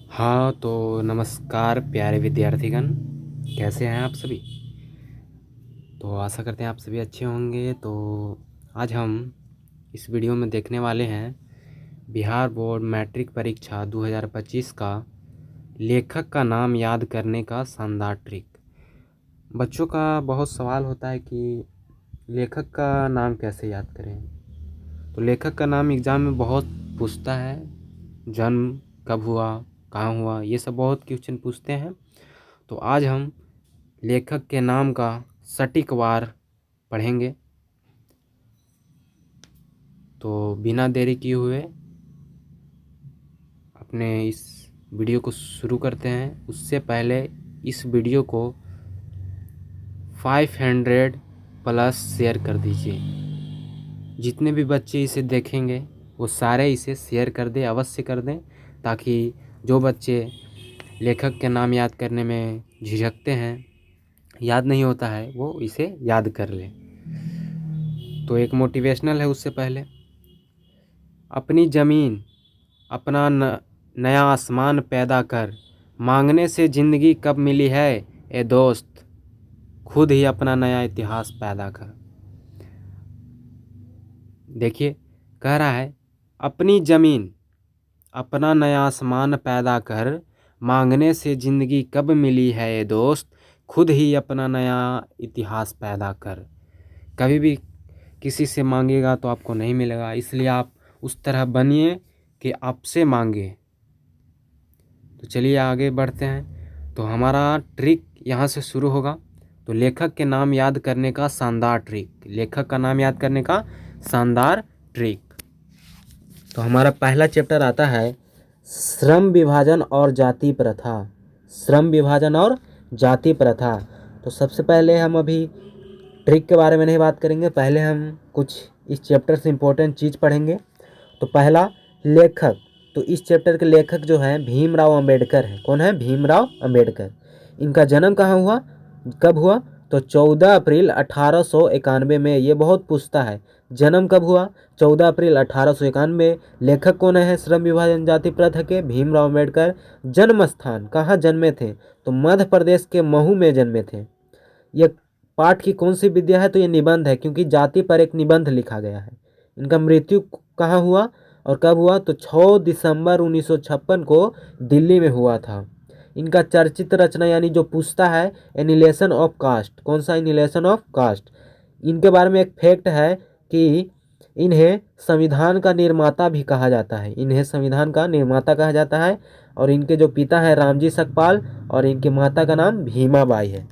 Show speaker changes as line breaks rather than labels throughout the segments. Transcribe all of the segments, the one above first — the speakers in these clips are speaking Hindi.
हाँ तो नमस्कार प्यारे विद्यार्थीगण, कैसे हैं आप सभी। तो आशा करते हैं आप सभी अच्छे होंगे। तो आज हम इस वीडियो में देखने वाले हैं बिहार बोर्ड मैट्रिक परीक्षा 2025 का लेखक का नाम याद करने का शानदार ट्रिक। बच्चों का बहुत सवाल होता है कि लेखक का नाम कैसे याद करें। तो लेखक का नाम एग्ज़ाम में बहुत पूछता है। जन्म कब हुआ, कहाँ हुआ, ये सब बहुत क्वेश्चन पूछते हैं। तो आज हम लेखक के नाम का सटीक वार पढ़ेंगे। तो बिना देरी किए हुए अपने इस वीडियो को शुरू करते हैं। उससे पहले इस वीडियो को 500 प्लस शेयर कर दीजिए। जितने भी बच्चे इसे देखेंगे वो सारे इसे शेयर कर दें, अवश्य कर दें, ताकि जो बच्चे लेखक के नाम याद करने में झिझकते हैं, याद नहीं होता है, वो इसे याद कर लें। तो एक मोटिवेशनल है। उससे पहले अपनी ज़मीन अपना नया आसमान पैदा कर, मांगने से ज़िंदगी कब मिली है ए दोस्त, खुद ही अपना नया इतिहास पैदा कर। देखिए, कह रहा है अपनी ज़मीन अपना नया आसमान पैदा कर, मांगने से ज़िंदगी कब मिली है ए दोस्त, खुद ही अपना नया इतिहास पैदा कर। कभी भी किसी से मांगेगा तो आपको नहीं मिलेगा, इसलिए आप उस तरह बनिए कि आपसे मांगे। तो चलिए आगे बढ़ते हैं। तो हमारा ट्रिक यहाँ से शुरू होगा। तो लेखक के नाम याद करने का शानदार ट्रिक, लेखक का नाम याद करने का शानदार ट्रिक। तो हमारा पहला चैप्टर आता है श्रम विभाजन और जाति प्रथा। श्रम विभाजन और जाति प्रथा। तो सबसे पहले हम अभी ट्रिक के बारे में नहीं बात करेंगे, पहले हम कुछ इस चैप्टर से इम्पोर्टेंट चीज़ पढ़ेंगे। तो पहला लेखक, तो इस चैप्टर के लेखक जो हैं भीमराव अंबेडकर हैं। कौन है? भीमराव अंबेडकर। इनका जन्म कहाँ हुआ, कब हुआ? तो 14 अप्रैल 1891 में। ये बहुत पूछता है, जन्म कब हुआ? 14 अप्रैल 1891। लेखक कौन है श्रम विभाजन जाति प्रथा के? भीमराव अंबेडकर। जन्म स्थान, कहाँ जन्मे थे? तो मध्य प्रदेश के महू में जन्मे थे। ये पाठ की कौन सी विद्या है? तो ये निबंध है, क्योंकि जाति पर एक निबंध लिखा गया है। इनका मृत्यु कहाँ हुआ और कब हुआ? तो 6 दिसंबर 1956 को दिल्ली में हुआ था। इनका चर्चित रचना यानी जो पूछता है एनिलेशन ऑफ कास्ट। कौन सा? Annihilation of caste. इनके बारे में एक फैक्ट है कि इन्हें संविधान का निर्माता भी कहा जाता है। इन्हें संविधान का निर्माता कहा जाता है। और इनके जो पिता हैं रामजी सकपाल और इनकी माता का नाम भीमाबाई है।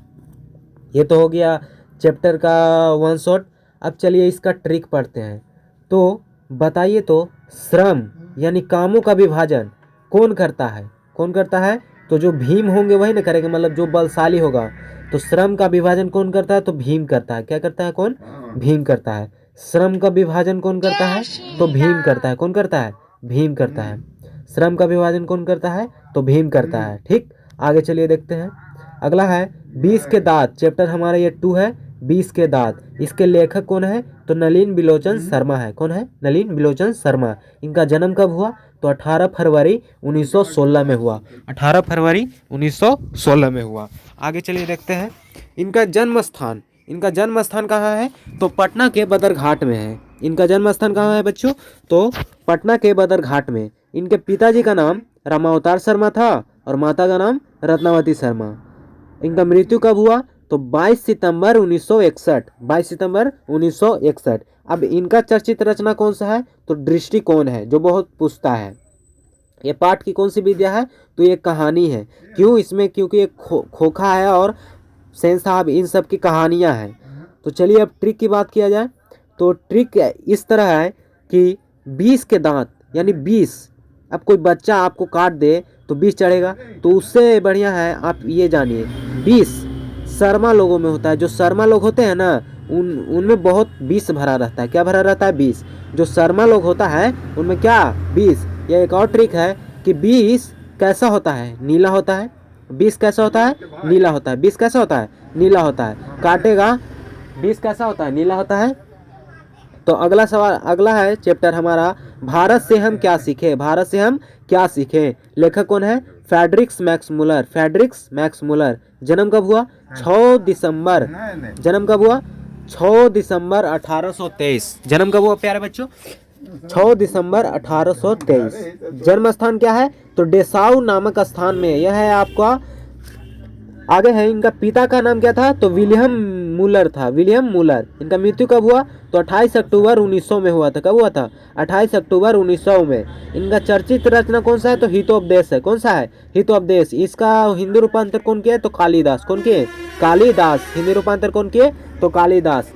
ये तो हो गया चैप्टर का वन शॉट। अब चलिए इसका ट्रिक पढ़ते हैं। तो बताइए, तो श्रम यानी कामों का विभाजन कौन करता है? कौन करता है? तो जो भीम होंगे वही ना करेंगे, मतलब जो बलशाली होगा। तो श्रम का विभाजन कौन करता है? तो भीम करता है। क्या करता है? कौन? भीम करता है। श्रम का विभाजन कौन करता है? तो भीम करता है। कौन करता है? भीम करता है। श्रम का विभाजन कौन करता है? तो भीम करता है। ठीक, आगे चलिए देखते हैं। अगला है 20 के दांत। चैप्टर हमारा ये 2 है, 20 के दांत। इसके लेखक कौन है? तो नलिन बिलोचन शर्मा है। कौन है? नलिन बिलोचन शर्मा। इनका जन्म कब हुआ? तो 18 फरवरी 1916 में हुआ। 18 फरवरी 1916 में हुआ। आगे चलिए देखते हैं। इनका जन्म स्थान, इनका जन्म स्थान कहाँ है? तो पटना के बदरघाट में है। इनका जन्म स्थान कहाँ है बच्चों? तो पटना के बदरघाट में। इनके पिताजी का नाम रामावतार शर्मा था और माता का नाम रत्नावती शर्मा। इनका मृत्यु कब हुआ? तो 22 सितंबर 1961। 22 सितंबर 1961। अब इनका चर्चित रचना कौन सा है? तो दृष्टिकोण है, जो बहुत पूछता है। ये पाठ की कौन सी विद्या है? तो ये कहानी है। क्यों इसमें? क्योंकि ये खोखा है और सेन साहब इन सब की कहानियाँ हैं। तो चलिए अब ट्रिक की बात किया जाए। तो ट्रिक इस तरह है कि 20 के दांत यानी 20। अब कोई बच्चा आपको काट दे तो 20 चढ़ेगा, तो उससे बढ़िया है आप ये जानिए 20 शर्मा लोगों में होता है। जो शर्मा लोग होते हैं ना, उनमें बहुत 20 भरा रहता है। क्या भरा रहता है? 20। जो शर्मा लोग होता है उनमें क्या? 20। यह एक और ट्रिक है कि 20 कैसा होता है? नीला होता है। 20 कैसा होता है? नीला होता है। 20 कैसा होता है? नीला होता है। काटेगा 20 कैसा होता है? नीला होता है। तो अगला सवाल, अगला है चैप्टर हमारा भारत से हम क्या सीखे। भारत से हम क्या सीखे। लेखक कौन है? Fredericks Max Muller. Fredericks Max Muller. जन्म कब हुआ? 6 दिसंबर। जन्म कब हुआ? 6 दिसंबर 1823। जन्म कब हुआ प्यारे बच्चों? 6 दिसंबर 1823। जन्म स्थान क्या है? तो डेसाउ नामक स्थान में। यह है आपका। आगे है इनका पिता का नाम क्या था? तो विलियम मूलर था। William Müller. इनका मृत्यु कब हुआ? तो 28 अक्टूबर 1900 में हुआ था। कब हुआ था? 28 अक्टूबर 1900 में। इनका चर्चित रचना कौन सा है? तो हितोपदेश है। कौन सा है? हितोपदेश। इसका हिंदी रूपांतर कौन किया? तो कालिदास। कौन किए? कालिदास। हिंदी रूपांतर कौन किए? तो कालिदास।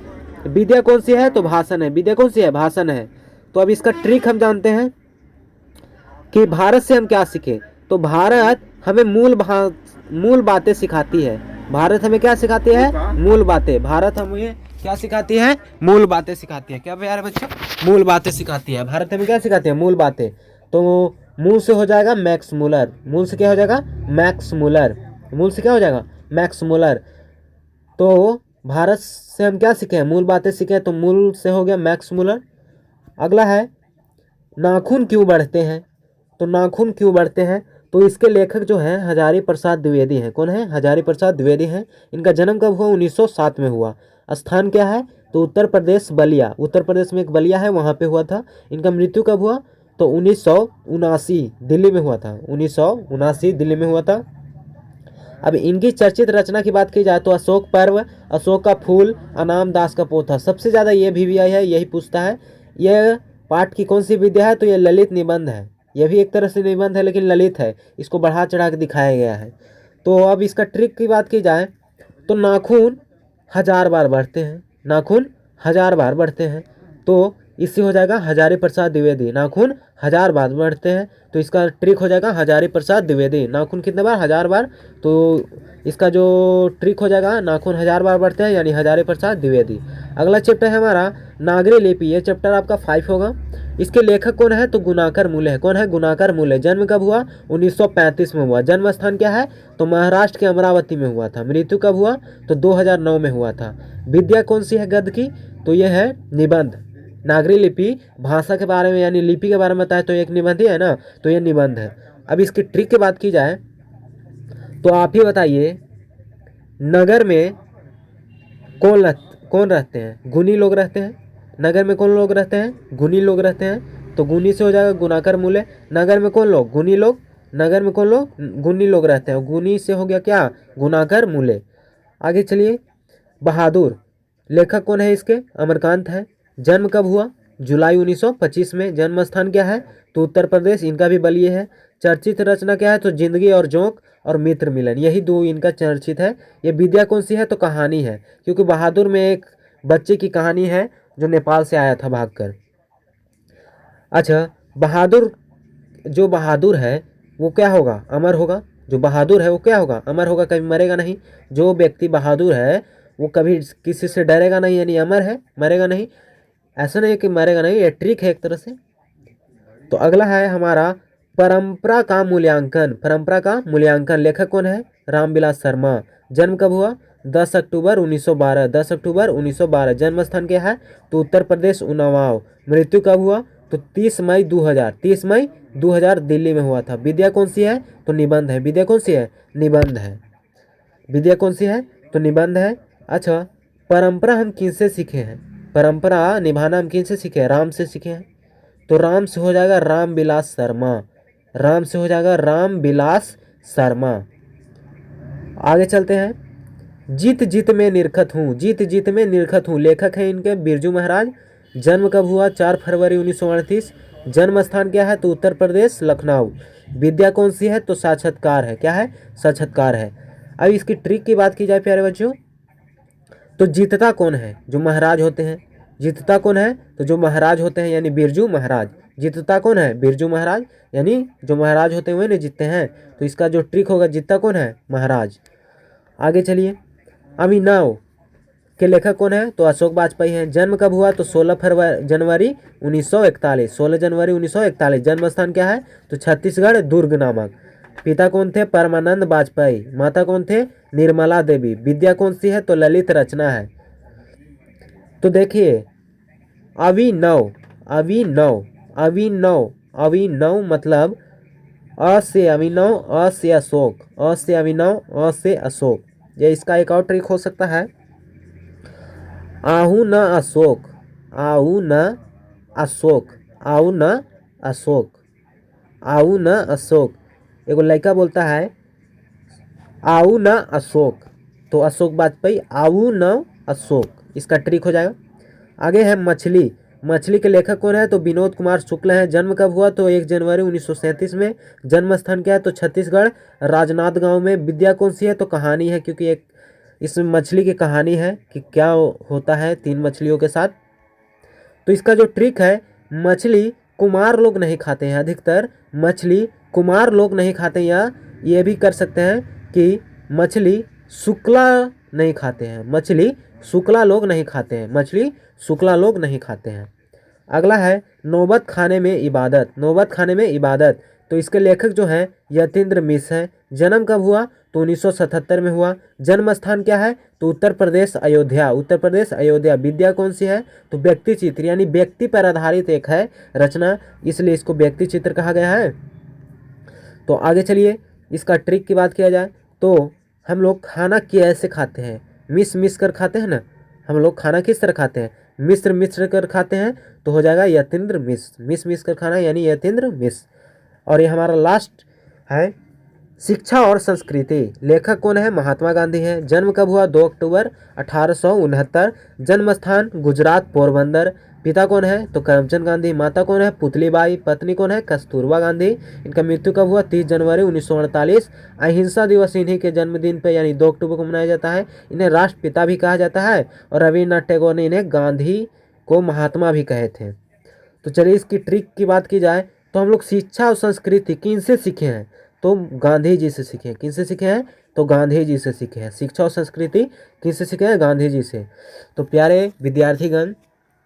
विद्या कौन सी है? तो भाषण है। विद्या कौन सी है? भाषण है। तो अब इसका ट्रिक हम जानते हैं कि भारत से हम क्या सीखे। तो भारत हमें मूल बातें सिखाती है। भारत हमें क्या सिखाती है? मूल बातें। भारत हमें क्या सिखाती है? मूल बातें सिखाती है। क्या प्यारे बच्चों? मूल बातें सिखाती है। भारत हमें क्या सिखाती है? मूल बातें। तो मूल से हो जाएगा मैक्स मुलर। मूल से क्या हो जाएगा? Max Muller. मूल से क्या हो जाएगा? Max Muller. तो भारत से हम क्या सीखे? मूल बातें सीखे। तो मूल से हो गया मैक्स मुलर। अगला है नाखून क्यों बढ़ते हैं। तो नाखून क्यों बढ़ते हैं? तो इसके लेखक जो हैं हजारी प्रसाद द्विवेदी हैं। कौन है? हजारी प्रसाद द्विवेदी हैं। इनका जन्म कब हुआ? 1907 में हुआ। स्थान क्या है? तो उत्तर प्रदेश बलिया। उत्तर प्रदेश में एक बलिया है, वहाँ पे हुआ था। इनका मृत्यु कब हुआ? तो 1979 दिल्ली में हुआ था। 1979 दिल्ली में हुआ था। अब इनकी चर्चित रचना की बात की जाए तो अशोक पर्व, अशोक का फूल, अनाम दास का पोथा। सबसे ज़्यादा ये भी है, यही पूछता है। यह पाठ की कौन सी विद्या है? तो यह ललित निबंध है। यह भी एक तरह से निबंध है लेकिन ललित है। इसको बढ़ा चढ़ा के दिखाया गया है। तो अब इसका ट्रिक की बात की जाए तो नाखून 1000 बार बढ़ते हैं। नाखून 1000 बार बढ़ते हैं। तो इससे हो जाएगा हजारी प्रसाद द्विवेदी। नाखून 1000 बार बढ़ते हैं तो इसका ट्रिक हो जाएगा हजारी प्रसाद द्विवेदी। नाखून कितने बार? 1000 बार। तो इसका जो ट्रिक हो जाएगा नाखून 1000 बार बढ़ते हैं यानी हजारी प्रसाद द्विवेदी। अगला चैप्टर है हमारा नागरी लिपि। ये चैप्टर आपका 5 होगा। इसके लेखक कौन है? तो गुणाकर मूले है। कौन है? गुणाकर मूले। जन्म कब हुआ? 1935 में हुआ। जन्म स्थान क्या है? तो महाराष्ट्र के अमरावती में हुआ था। मृत्यु कब हुआ? तो 2009 में हुआ था। विद्या कौन सी है गद्य की? तो यह है निबंध। नागरी लिपि भाषा के बारे में यानी लिपि के बारे में बताए तो एक निबंध ही है ना, तो ये निबंध है। अब इसकी ट्रिक की बात की जाए तो आप ही बताइए नगर में कौन रहते हैं? गुनी लोग रहते हैं। नगर में कौन लोग रहते हैं? गुनी लोग रहते हैं। तो गुनी से हो जाएगा गुणाकर मूल्य। नगर में कौन लोग? गुनी लोग। नगर में कौन लोग? गुनी लोग रहते हैं। गुनी से हो गया क्या? गुणाकर मूल्य। आगे चलिए बहादुर। लेखक कौन है इसके? अमरकांत है। जन्म कब हुआ? जुलाई 1925 में। जन्म स्थान क्या है? तो उत्तर प्रदेश। इनका भी बलिए है। चर्चित रचना क्या है? तो जिंदगी और जोंक और मित्र मिलन। यही दो इनका चर्चित है। ये विद्या कौन सी है? तो कहानी है, क्योंकि बहादुर में एक बच्चे की कहानी है जो नेपाल से आया था भागकर। अच्छा, बहादुर जो बहादुर है वो क्या होगा? अमर होगा। जो बहादुर है वो क्या होगा? अमर होगा, कभी मरेगा नहीं। जो व्यक्ति बहादुर है वो कभी किसी से डरेगा नहीं यानी अमर है, मरेगा नहीं। ऐसा नहीं है कि मरेगा नहीं, ये ट्रिक है एक तरह से। तो अगला है हमारा परंपरा का मूल्यांकन। परंपरा का मूल्यांकन। लेखक कौन है? रामविलास शर्मा। जन्म कब हुआ? 10 अक्टूबर 1912। 10 अक्टूबर 1912। जन्म स्थान क्या है? तो उत्तर प्रदेश उन्नाव। मृत्यु कब हुआ? तो 30 मई 2000। 30 मई 2000 दिल्ली में हुआ था। विद्या कौन सी है? तो निबंध है। विद्या कौन सी है? निबंध है। विद्या कौन सी है? तो निबंध है। अच्छा, परंपरा हम किनसे सीखे हैं? परंपरा निभाना हम किनसे सीखे हैं? राम से सीखे हैं। तो राम से हो जाएगा रामविलास शर्मा। राम से हो जाएगा रामविलास शर्मा। आगे चलते हैं। जीत जीत में निरखत हूँ। जीत जीत में निरखत हूँ। लेखक है इनके बिरजू महाराज। जन्म कब हुआ? 4 फरवरी 1938। जन्म स्थान क्या है? तो उत्तर प्रदेश लखनऊ। विद्या कौन सी है? तो साक्षात्कार है। क्या है? साक्षात्कार है। अब इसकी ट्रिक की बात की जाए प्यारे बच्चों तो जीतता कौन है? जो महाराज होते हैं। जीतता कौन है? तो जो महाराज होते हैं यानी बिरजू महाराज। जीतता कौन है? बिरजू महाराज, यानी जो महाराज होते हुए ना जीतते हैं। तो इसका जो ट्रिक होगा जीतता कौन है? महाराज। आगे चलिए अभिनव के लेखक कौन है? तो अशोक वाजपेयी हैं। जन्म कब हुआ? तो 16 जनवरी 1941। 16 जनवरी 1941। जन्म स्थान क्या है? तो छत्तीसगढ़ दुर्ग नामक। पिता कौन थे? परमानंद वाजपेयी। माता कौन थे? निर्मला देवी। विद्या कौन सी है? तो ललित रचना है। तो देखिए अभिनव, अभिनव, अभिनव, अभिनव मतलब अ से अभिनव, अ से अशोक, अ से अभिनव, अ से अशोक। ये इसका एक और ट्रिक हो सकता है, आहू न अशोक, आहू न अशोक, आहू न अशोक, आहू न अशोक। एगो लड़का बोलता है आहू न अशोक, तो अशोक वाजपेयी, आहू न अशोक, इसका ट्रिक हो जाएगा। आगे है मछली। मछली के लेखक कौन है? तो विनोद कुमार शुक्ल है। जन्म कब हुआ? तो 1 जनवरी 1937 में। जन्म स्थान क्या है? तो छत्तीसगढ़ राजनांद गांव में। विद्या कौन सी है? तो कहानी है, क्योंकि एक इसमें मछली की कहानी है कि क्या होता है 3 मछलियों के साथ। तो इसका जो ट्रिक है, मछली कुमार लोग नहीं खाते हैं, अधिकतर मछली कुमार लोग नहीं खाते हैं, या ये भी कर सकते हैं कि मछली शुक्ला नहीं खाते हैं, मछली शुक्ला लोग नहीं खाते हैं, मछली शुक्ला लोग नहीं खाते हैं। अगला है नौबत खाने में इबादत, नौबत खाने में इबादत। तो इसके लेखक जो हैं यतीन्द्र मिश्र हैं। जन्म कब हुआ? तो 1977 में हुआ। जन्म स्थान क्या है? तो उत्तर प्रदेश अयोध्या, उत्तर प्रदेश अयोध्या। विद्या कौन सी है? तो व्यक्ति चित्र, यानी व्यक्ति पर आधारित एक है रचना, इसलिए इसको व्यक्ति चित्र कहा गया है। तो आगे चलिए, इसका ट्रिक की बात किया जाए तो हम लोग खाना कैसे खाते हैं? मिस मिस कर खाते हैं ना। हम लोग खाना किस तरह खाते हैं? मिश्र मिश्र कर खाते हैं, तो हो जाएगा यतीन्द्र मिश्र, मिस मिस कर खाना यानी यतीन्द्र मिश्र। और ये हमारा लास्ट है शिक्षा और संस्कृति। लेखक कौन है? महात्मा गांधी है। जन्म कब हुआ? 2 अक्टूबर 1869। जन्म स्थान गुजरात पोरबंदर। पिता कौन है? तो करमचंद गांधी। माता कौन है? पुतलीबाई। पत्नी कौन है? कस्तूरबा गांधी। इनका मृत्यु कब हुआ? 30 जनवरी 1948। अहिंसा दिवस इन्हीं के जन्मदिन पे यानी 2 अक्टूबर को मनाया जाता है। इन्हें राष्ट्रपिता भी कहा जाता है, और रविन्द्रनाथ टैगोर ने इन्हें गांधी को महात्मा भी कहे थे। तो चलिए, इसकी ट्रिक की बात की जाए तो हम लोग शिक्षा और संस्कृति किन से सीखे हैं? तो गांधी जी से सीखे हैं। किन से सीखे हैं? तो गांधी जी से सीखे हैं। शिक्षा और संस्कृति किन से सीखे हैं? गांधी जी से। तो प्यारे विद्यार्थीगण,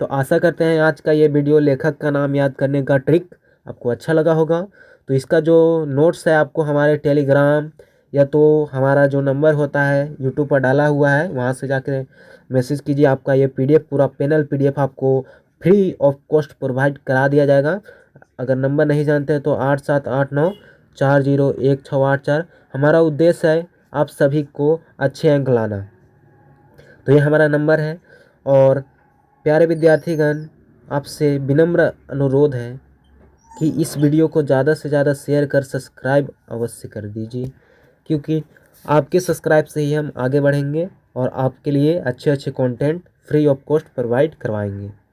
तो आशा करते हैं आज का ये वीडियो लेखक का नाम याद करने का ट्रिक आपको अच्छा लगा होगा। तो इसका जो नोट्स है आपको हमारे टेलीग्राम या तो हमारा जो नंबर होता है यूट्यूब पर डाला हुआ है, वहाँ से जाकर मैसेज कीजिए। आपका ये PDF पूरा पैनल PDF आपको फ्री ऑफ कॉस्ट प्रोवाइड करा दिया जाएगा। अगर नंबर नहीं जानते हैं तो 8789401684। हमारा उद्देश्य है आप सभी को अच्छे अंक लाना। तो ये हमारा नंबर है। और प्यारे विद्यार्थीगण, आपसे विनम्र अनुरोध है कि इस वीडियो को ज़्यादा से ज़्यादा शेयर कर सब्सक्राइब अवश्य कर दीजिए, क्योंकि आपके सब्सक्राइब से ही हम आगे बढ़ेंगे और आपके लिए अच्छे अच्छे content free of cost provide करवाएंगे।